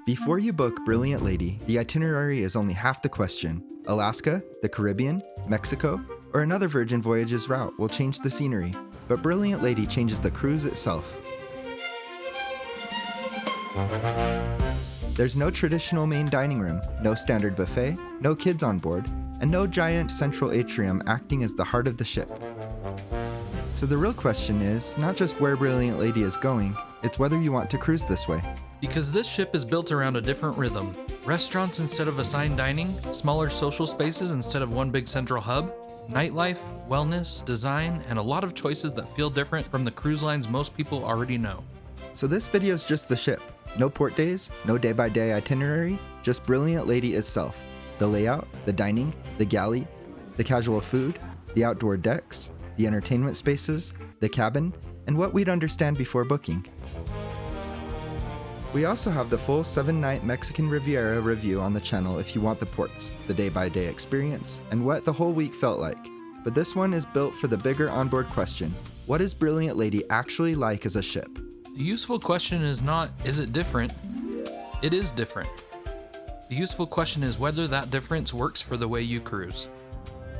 Before you book Brilliant Lady, the itinerary is only half the question. Alaska, the Caribbean, Mexico, or another Virgin Voyages route will change the scenery, but Brilliant Lady changes the cruise itself. There's no traditional main dining room, no standard buffet, no kids on board, and no giant central atrium acting as the heart of the ship. So the real question is not just where Brilliant Lady is going, it's whether you want to cruise this way. Because this ship is built around a different rhythm. Restaurants instead of assigned dining, smaller social spaces instead of one big central hub, nightlife, wellness, design, and a lot of choices that feel different from the cruise lines most people already know. So this video is just the ship. No port days, no day-by-day itinerary, just Brilliant Lady itself. The layout, the dining, the galley, the casual food, the outdoor decks, the entertainment spaces, the cabin, and what we'd understand before booking. We also have the full 7-night Mexican Riviera review on the channel if you want the ports, the day-by-day experience, and what the whole week felt like. But this one is built for the bigger onboard question: what is Brilliant Lady actually like as a ship? The useful question is not, is it different? It is different. The useful question is whether that difference works for the way you cruise.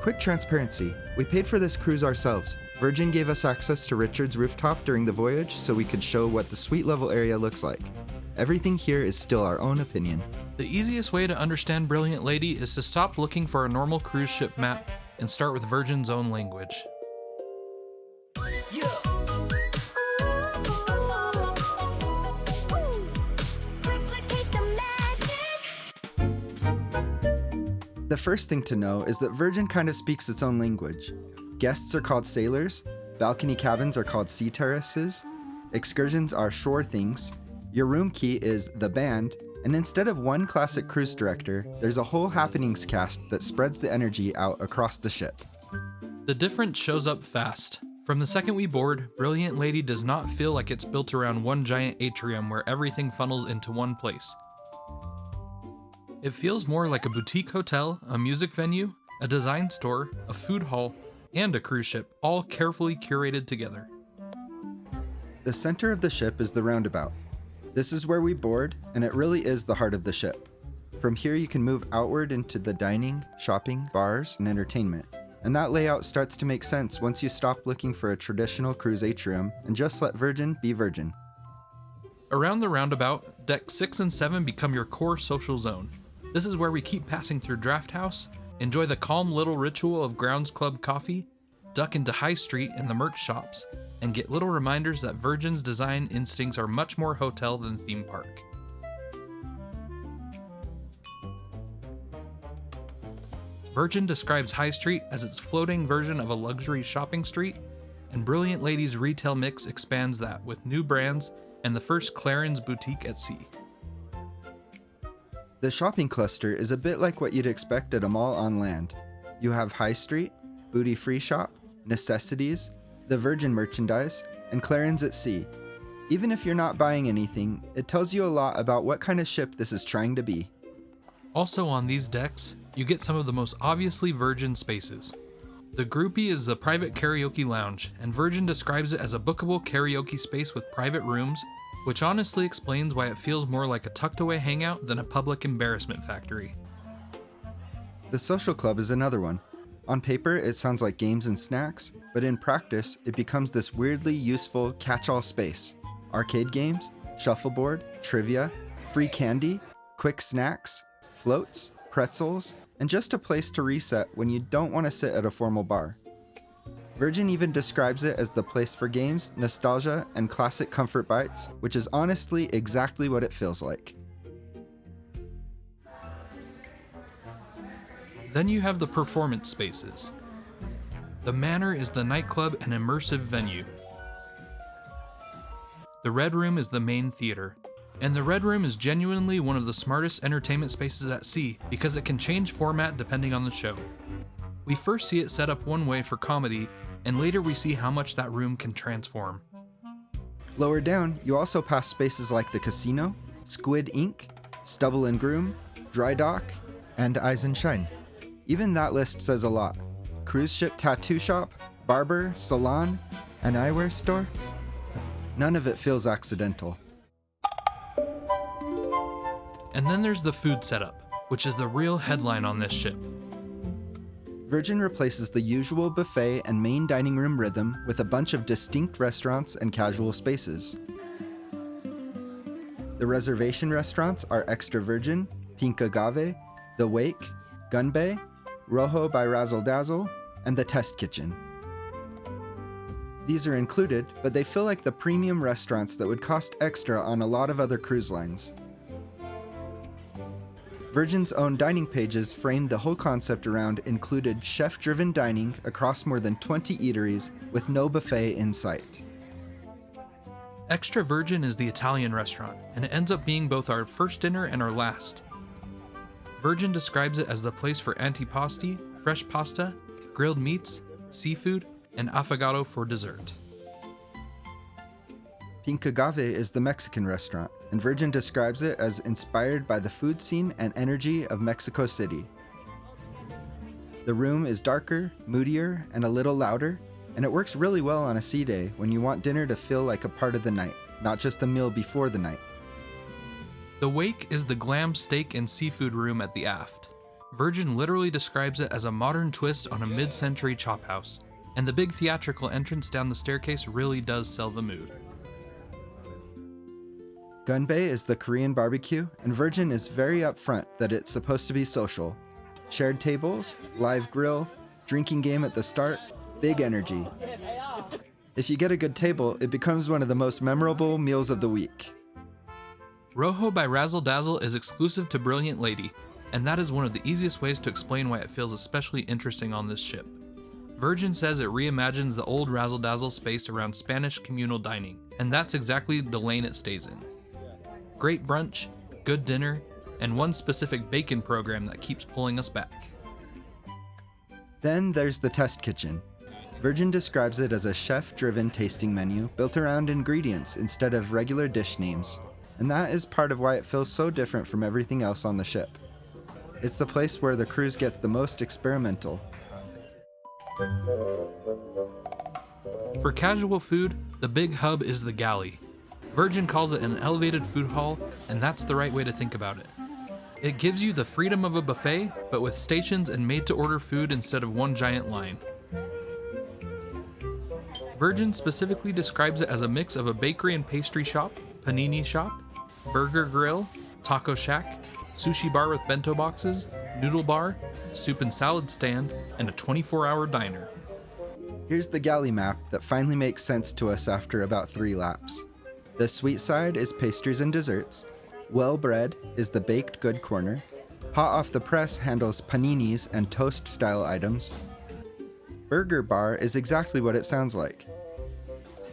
Quick transparency, we paid for this cruise ourselves. Virgin gave us access to Richard's Rooftop during the voyage so we could show what the suite level area looks like. Everything here is still our own opinion. The easiest way to understand Brilliant Lady is to stop looking for a normal cruise ship map and start with Virgin's own language. The first thing to know is that Virgin kind of speaks its own language. Guests are called sailors, balcony cabins are called sea terraces, excursions are shore things, your room key is the band, and instead of one classic cruise director, there's a whole happenings cast that spreads the energy out across the ship. The difference shows up fast. From the second we board, Brilliant Lady does not feel like it's built around one giant atrium where everything funnels into one place. It feels more like a boutique hotel, a music venue, a design store, a food hall, and a cruise ship, all carefully curated together. The center of the ship is the roundabout. This is where we board, and it really is the heart of the ship. From here you can move outward into the dining, shopping, bars, and entertainment. And that layout starts to make sense once you stop looking for a traditional cruise atrium and just let Virgin be Virgin. Around the roundabout, decks 6 and 7 become your core social zone. This is where we keep passing through Draft House, enjoy the calm little ritual of Grounds Club coffee, duck into High Street and the merch shops, and get little reminders that Virgin's design instincts are much more hotel than theme park. Virgin describes High Street as its floating version of a luxury shopping street, and Brilliant Lady's retail mix expands that with new brands and the first Clarins boutique at sea. The shopping cluster is a bit like what you'd expect at a mall on land. You have High Street, Booty Free Shop, Necessities, the Virgin merchandise, and Clarins at sea. Even if you're not buying anything, it tells you a lot about what kind of ship this is trying to be. Also on these decks, you get some of the most obviously Virgin spaces. The Groupie is the private karaoke lounge, and Virgin describes it as a bookable karaoke space with private rooms, which honestly explains why it feels more like a tucked-away hangout than a public embarrassment factory. The social club is another one. On paper, it sounds like games and snacks, but in practice, it becomes this weirdly useful catch-all space. Arcade games, shuffleboard, trivia, free candy, quick snacks, floats, pretzels, and just a place to reset when you don't want to sit at a formal bar. Virgin even describes it as the place for games, nostalgia, and classic comfort bites, which is honestly exactly what it feels like. Then you have the performance spaces. The Manor is the nightclub and immersive venue. The Red Room is the main theater. And the Red Room is genuinely one of the smartest entertainment spaces at sea because it can change format depending on the show. We first see it set up one way for comedy, and later we see how much that room can transform. Lower down, you also pass spaces like the Casino, Squid Ink, Stubble and Groom, Dry Dock, and Eyes and Shine. Even that list says a lot. Cruise ship tattoo shop, barber, salon, and eyewear store. None of it feels accidental. And then there's the food setup, which is the real headline on this ship. Virgin replaces the usual buffet and main dining room rhythm with a bunch of distinct restaurants and casual spaces. The reservation restaurants are Extra Virgin, Pink Agave, The Wake, Gun Bay, Rojo by Razzle Dazzle, and the Test Kitchen. These are included, but they feel like the premium restaurants that would cost extra on a lot of other cruise lines. Virgin's own dining pages frame the whole concept around included chef-driven dining across more than 20 eateries with no buffet in sight. Extra Virgin is the Italian restaurant, and it ends up being both our first dinner and our last. Virgin describes it as the place for antipasti, fresh pasta, grilled meats, seafood, and affogato for dessert. Pink Agave is the Mexican restaurant, and Virgin describes it as inspired by the food scene and energy of Mexico City. The room is darker, moodier, and a little louder, and it works really well on a sea day when you want dinner to feel like a part of the night, not just the meal before the night. The Wake is the glam steak and seafood room at the aft. Virgin literally describes it as a modern twist on a mid-century chop house, and the big theatrical entrance down the staircase really does sell the mood. Gun Bay is the Korean barbecue, and Virgin is very upfront that it's supposed to be social. Shared tables, live grill, drinking game at the start, big energy. If you get a good table, it becomes one of the most memorable meals of the week. Rojo by Razzle Dazzle is exclusive to Brilliant Lady, and that is one of the easiest ways to explain why it feels especially interesting on this ship. Virgin says it reimagines the old Razzle Dazzle space around Spanish communal dining, and that's exactly the lane it stays in. Great brunch, good dinner, and one specific bacon program that keeps pulling us back. Then there's the Test Kitchen. Virgin describes it as a chef-driven tasting menu built around ingredients instead of regular dish names, and that is part of why it feels so different from everything else on the ship. It's the place where the cruise gets the most experimental. For casual food, the big hub is the Galley. Virgin calls it an elevated food hall, and that's the right way to think about it. It gives you the freedom of a buffet, but with stations and made-to-order food instead of one giant line. Virgin specifically describes it as a mix of a bakery and pastry shop, panini shop, burger grill, taco shack, sushi bar with bento boxes, noodle bar, soup and salad stand, and a 24-hour diner. Here's the galley map that finally makes sense to us after about 3 laps. The sweet side is pastries and desserts. Well bread is the baked good corner. Hot off the press handles paninis and toast-style items. Burger bar is exactly what it sounds like.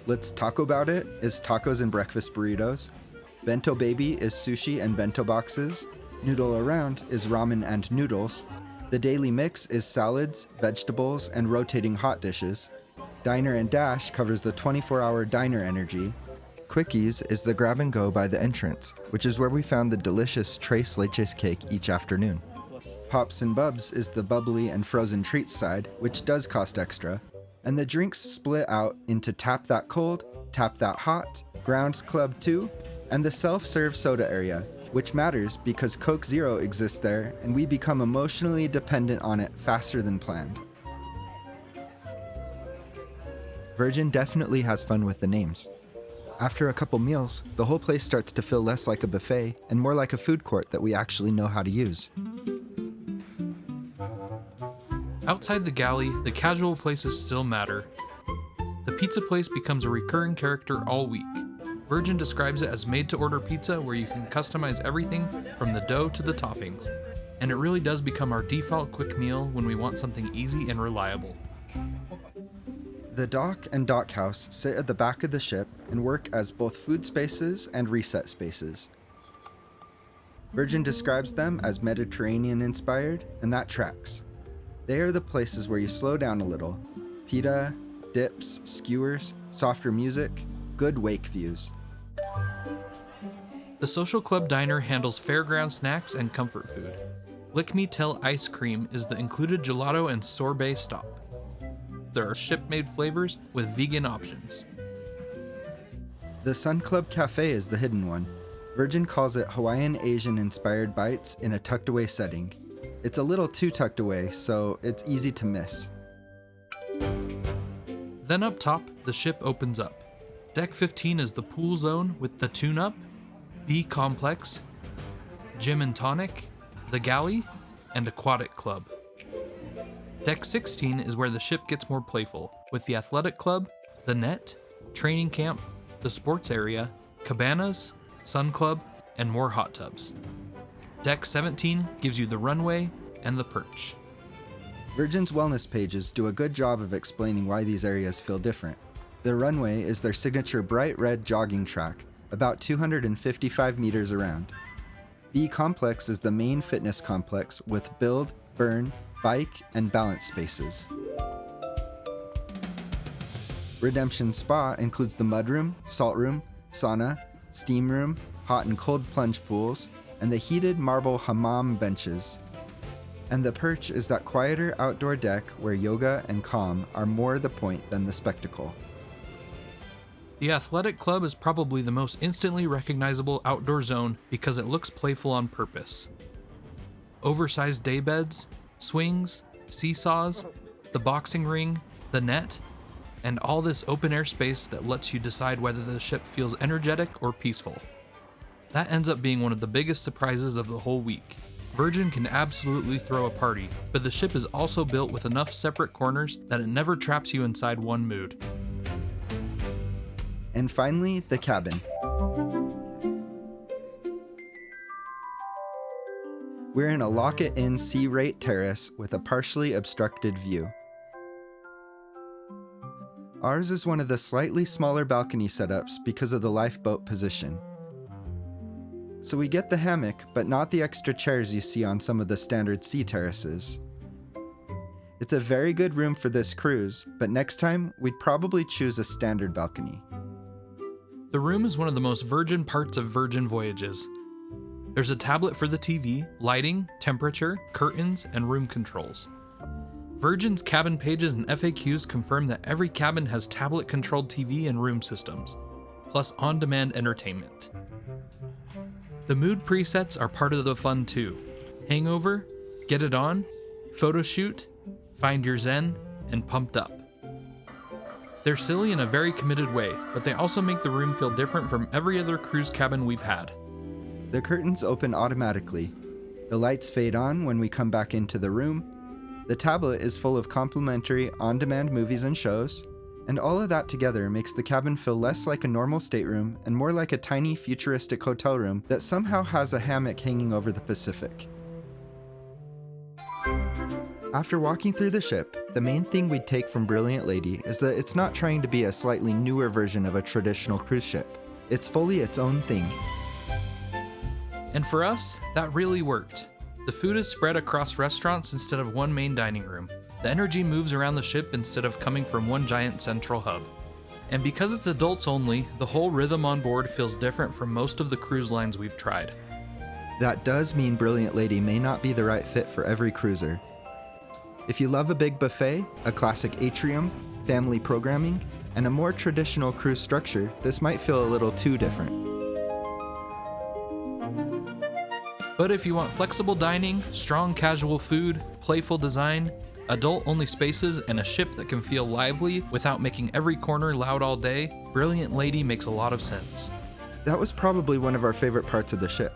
Let's Talk About It is tacos and breakfast burritos. Bento Baby is sushi and bento boxes. Noodle Around is ramen and noodles. The Daily Mix is salads, vegetables, and rotating hot dishes. Diner and Dash covers the 24-hour diner energy. Quickies is the grab and go by the entrance, which is where we found the delicious Tres Leches cake each afternoon. Pops and Bubs is the bubbly and frozen treats side, which does cost extra. And the drinks split out into Tap That Cold, Tap That Hot, Grounds Club 2, and the self-serve soda area, which matters because Coke Zero exists there and we become emotionally dependent on it faster than planned. Virgin definitely has fun with the names. After a couple meals, the whole place starts to feel less like a buffet and more like a food court that we actually know how to use. Outside the Galley, the casual places still matter. The pizza place becomes a recurring character all week. Virgin describes it as made-to-order pizza where you can customize everything from the dough to the toppings. And it really does become our default quick meal when we want something easy and reliable. The dock and dock house sit at the back of the ship and work as both food spaces and reset spaces. Virgin describes them as Mediterranean-inspired, and that tracks. They are the places where you slow down a little. Pita, dips, skewers, softer music, good wake views. The Social Club Diner handles fairground snacks and comfort food. Lick Me Tell Ice Cream is the included gelato and sorbet stop. There are ship-made flavors with vegan options. The Sun Club Cafe is the hidden one. Virgin calls it Hawaiian Asian inspired bites in a tucked away setting. It's a little too tucked away, so it's easy to miss. Then up top, the ship opens up. Deck 15 is the pool zone with the tune-up, B complex, gym and tonic, the galley, and aquatic club. Deck 16 is where the ship gets more playful, with the athletic club, the net, training camp, the sports area, cabanas, sun club, and more hot tubs. Deck 17 gives you the runway and the perch. Virgin's wellness pages do a good job of explaining why these areas feel different. The runway is their signature bright red jogging track, about 255 meters around. B complex is the main fitness complex with build, burn, bike, and balance spaces. Redemption Spa includes the mudroom, salt room, sauna, steam room, hot and cold plunge pools, and the heated marble hammam benches. And the perch is that quieter outdoor deck where yoga and calm are more the point than the spectacle. The athletic club is probably the most instantly recognizable outdoor zone because it looks playful on purpose. Oversized daybeds, swings, seesaws, the boxing ring, the net, and all this open air space that lets you decide whether the ship feels energetic or peaceful. That ends up being one of the biggest surprises of the whole week. Virgin can absolutely throw a party, but the ship is also built with enough separate corners that it never traps you inside one mood. And finally, the cabin. We're in a lock-it-in C-rate terrace with a partially obstructed view. Ours is one of the slightly smaller balcony setups because of the lifeboat position. So we get the hammock, but not the extra chairs you see on some of the standard sea terraces. It's a very good room for this cruise, but next time we'd probably choose a standard balcony. The room is one of the most Virgin parts of Virgin Voyages. There's a tablet for the TV, lighting, temperature, curtains, and room controls. Virgin's cabin pages and FAQs confirm that every cabin has tablet-controlled TV and room systems, plus on-demand entertainment. The mood presets are part of the fun too. Hangover, Get It On, Photo Shoot, Find Your Zen, and Pumped Up. They're silly in a very committed way, but they also make the room feel different from every other cruise cabin we've had. The curtains open automatically. The lights fade on when we come back into the room. The tablet is full of complimentary on-demand movies and shows, and all of that together makes the cabin feel less like a normal stateroom and more like a tiny futuristic hotel room that somehow has a hammock hanging over the Pacific. After walking through the ship, the main thing we'd take from Brilliant Lady is that it's not trying to be a slightly newer version of a traditional cruise ship. It's fully its own thing. And for us, that really worked. The food is spread across restaurants instead of one main dining room. The energy moves around the ship instead of coming from one giant central hub. And because it's adults only, the whole rhythm on board feels different from most of the cruise lines we've tried. That does mean Brilliant Lady may not be the right fit for every cruiser. If you love a big buffet, a classic atrium, family programming, and a more traditional cruise structure, this might feel a little too different. But if you want flexible dining, strong casual food, playful design, adult-only spaces, and a ship that can feel lively without making every corner loud all day, Brilliant Lady makes a lot of sense. That was probably one of our favorite parts of the ship.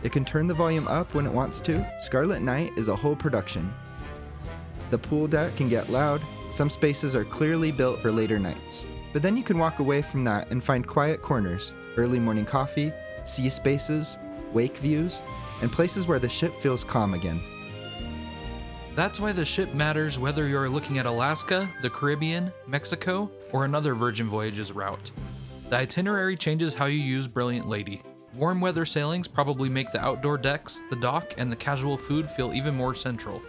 It can turn the volume up when it wants to. Scarlet Night is a whole production. The pool deck can get loud. Some spaces are clearly built for later nights. But then you can walk away from that and find quiet corners, early morning coffee, sea spaces, wake views, and places where the ship feels calm again. That's why the ship matters whether you're looking at Alaska, the Caribbean, Mexico, or another Virgin Voyages route. The itinerary changes how you use Brilliant Lady. Warm weather sailings probably make the outdoor decks, the dock, and the casual food feel even more central.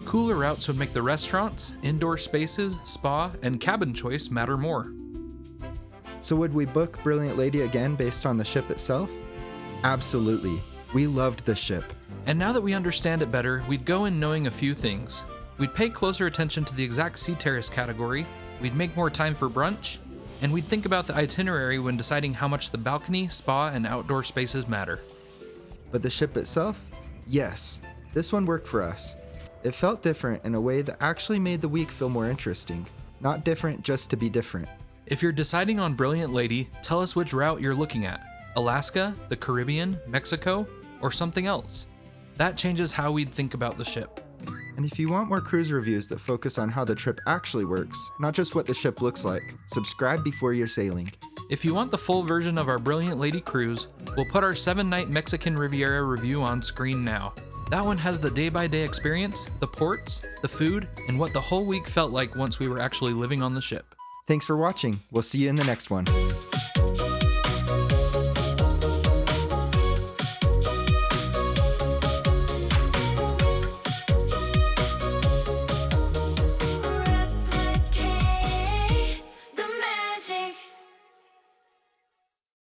Cooler routes would make the restaurants, indoor spaces, spa, and cabin choice matter more. So would we book Brilliant Lady again based on the ship itself? Absolutely. We loved the ship. And now that we understand it better, we'd go in knowing a few things. We'd pay closer attention to the exact sea terrace category, we'd make more time for brunch, And we'd think about the itinerary when deciding how much the balcony, spa, and outdoor spaces matter. But the ship itself? Yes, this one worked for us. It felt different in a way that actually made the week feel more interesting. Not different just to be different. If you're deciding on Brilliant Lady, tell us which route you're looking at. Alaska, the Caribbean, Mexico, or something else. That changes how we'd think about the ship. And if you want more cruise reviews that focus on how the trip actually works, not just what the ship looks like, subscribe before you're sailing. If you want the full version of our Brilliant Lady cruise, we'll put our 7-night Mexican Riviera review on screen now. That one has the day-by-day experience, the ports, the food, and what the whole week felt like once we were actually living on the ship. Thanks for watching. We'll see you in the next one.